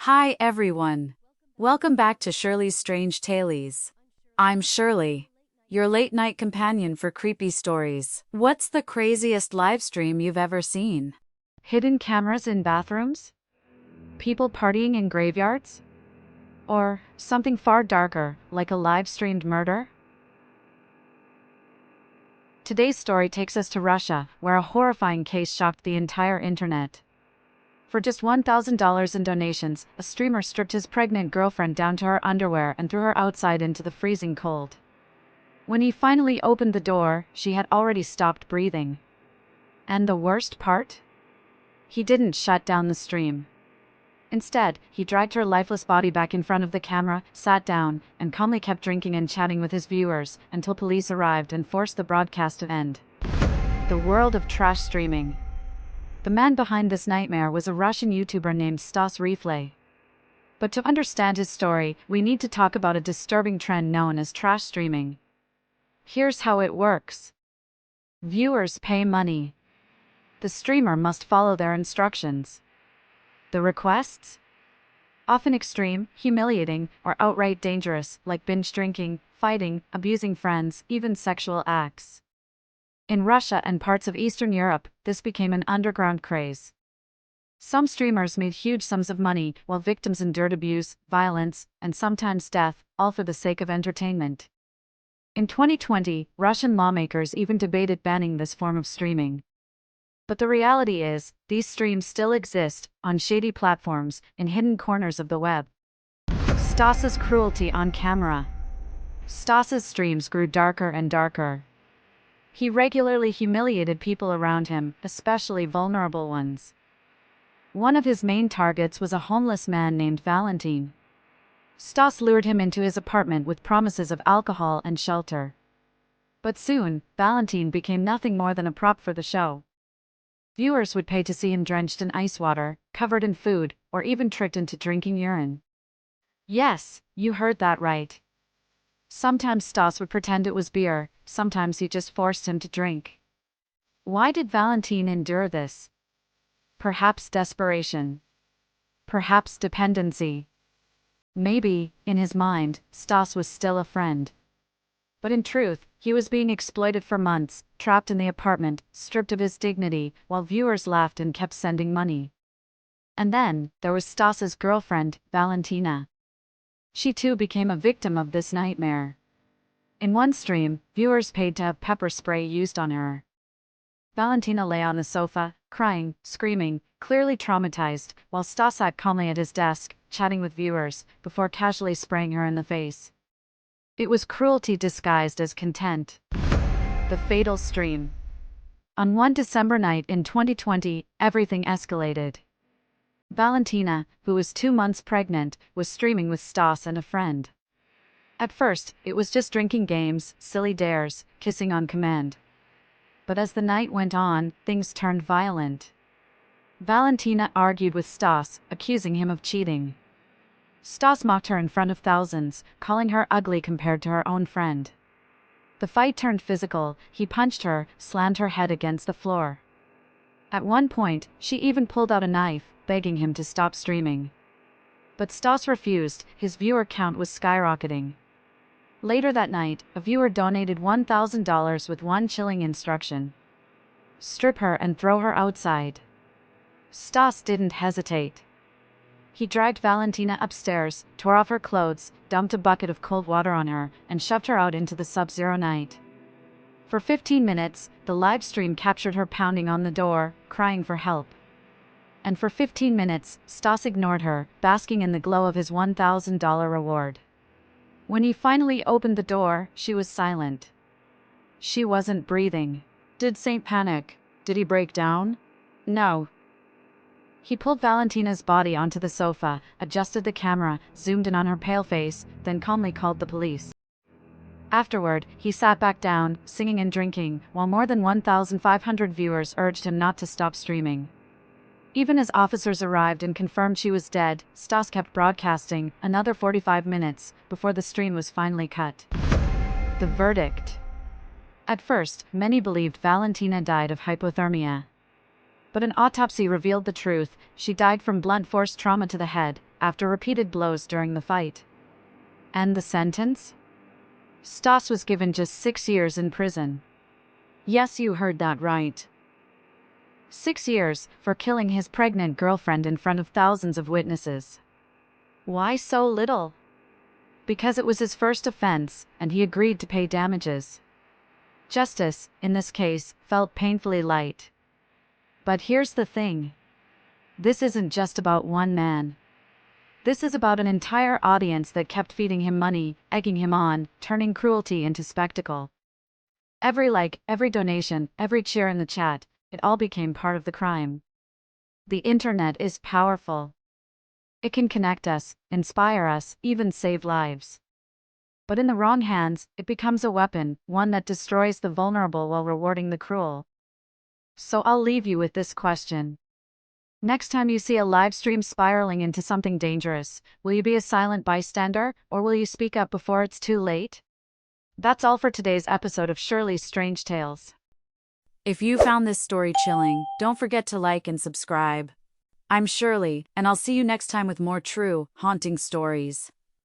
Hi everyone. Welcome back to Shirley's Strange Tales. I'm Shirley, your late night companion for creepy stories. What's the craziest live stream you've ever seen? Hidden cameras in bathrooms? People partying in graveyards? Or something far darker, like a live streamed murder? Today's story takes us to Russia, where a horrifying case shocked the entire internet. For just $1,000 in donations, a streamer stripped his pregnant girlfriend down to her underwear and threw her outside into the freezing cold. When he finally opened the door, she had already stopped breathing. And the worst part? He didn't shut down the stream. Instead, he dragged her lifeless body back in front of the camera, sat down, and calmly kept drinking and chatting with his viewers until police arrived and forced the broadcast to end. The world of trash streaming. The man behind this nightmare was a Russian YouTuber named Stas Reflay. But to understand his story, we need to talk about a disturbing trend known as trash streaming. Here's how it works. Viewers pay money. The streamer must follow their instructions. The requests? Often extreme, humiliating, or outright dangerous, like binge drinking, fighting, abusing friends, even sexual acts. In Russia and parts of Eastern Europe, this became an underground craze. Some streamers made huge sums of money, while victims endured abuse, violence, and sometimes death, all for the sake of entertainment. In 2020, Russian lawmakers even debated banning this form of streaming. But the reality is, these streams still exist, on shady platforms, in hidden corners of the web. Stas's cruelty on camera. Stas's streams grew darker and darker. He regularly humiliated people around him, especially vulnerable ones. One of his main targets was a homeless man named Valentin. Stas lured him into his apartment with promises of alcohol and shelter. But soon, Valentin became nothing more than a prop for the show. Viewers would pay to see him drenched in ice water, covered in food, or even tricked into drinking urine. Yes, you heard that right. Sometimes Stas would pretend it was beer, sometimes he just forced him to drink. Why did Valentin endure this? Perhaps desperation. Perhaps dependency. Maybe, in his mind, Stas was still a friend. But in truth, he was being exploited for months, trapped in the apartment, stripped of his dignity, while viewers laughed and kept sending money. And then, there was Stas's girlfriend, Valentina. She too became a victim of this nightmare. In one stream, viewers paid to have pepper spray used on her. Valentina lay on the sofa, crying, screaming, clearly traumatized, while Stas sat calmly at his desk, chatting with viewers, before casually spraying her in the face. It was cruelty disguised as content. The fatal stream. On one December night in 2020, everything escalated. Valentina, who was 2 months pregnant, was streaming with Stas and a friend. At first, it was just drinking games, silly dares, kissing on command. But as the night went on, things turned violent. Valentina argued with Stas, accusing him of cheating. Stas mocked her in front of thousands, calling her ugly compared to her own friend. The fight turned physical. He punched her, slammed her head against the floor. At one point, she even pulled out a knife, begging him to stop streaming. But Stas refused. His viewer count was skyrocketing. Later that night, a viewer donated $1,000 with one chilling instruction: strip her and throw her outside. Stas didn't hesitate. He dragged Valentina upstairs, tore off her clothes, dumped a bucket of cold water on her, and shoved her out into the sub-zero night. For 15 minutes, the live stream captured her pounding on the door, crying for help. And for 15 minutes, Stas ignored her, basking in the glow of his $1,000 reward. When he finally opened the door, she was silent. She wasn't breathing. Did Saint panic? Did he break down? No. He pulled Valentina's body onto the sofa, adjusted the camera, zoomed in on her pale face, then calmly called the police. Afterward, he sat back down, singing and drinking, while more than 1,500 viewers urged him not to stop streaming. Even as officers arrived and confirmed she was dead, Stas kept broadcasting, another 45 minutes, before the stream was finally cut. The verdict. At first, many believed Valentina died of hypothermia. But an autopsy revealed the truth. She died from blunt force trauma to the head, after repeated blows during the fight. And the sentence? Stas was given just 6 years in prison. Yes, you heard that right. 6 years for killing his pregnant girlfriend in front of thousands of witnesses. Why so little? Because it was his first offense, and he agreed to pay damages. Justice, in this case, felt painfully light. But here's the thing. This isn't just about one man. This is about an entire audience that kept feeding him money, egging him on, turning cruelty into spectacle. Every like, every donation, every cheer in the chat, it all became part of the crime. The internet is powerful. It can connect us, inspire us, even save lives. But in the wrong hands, it becomes a weapon, one that destroys the vulnerable while rewarding the cruel. So I'll leave you with this question. Next time you see a live stream spiraling into something dangerous, will you be a silent bystander, or will you speak up before it's too late? That's all for today's episode of Shirley's Strange Tales. If you found this story chilling, don't forget to like and subscribe. I'm Shirley, and I'll see you next time with more true, haunting stories.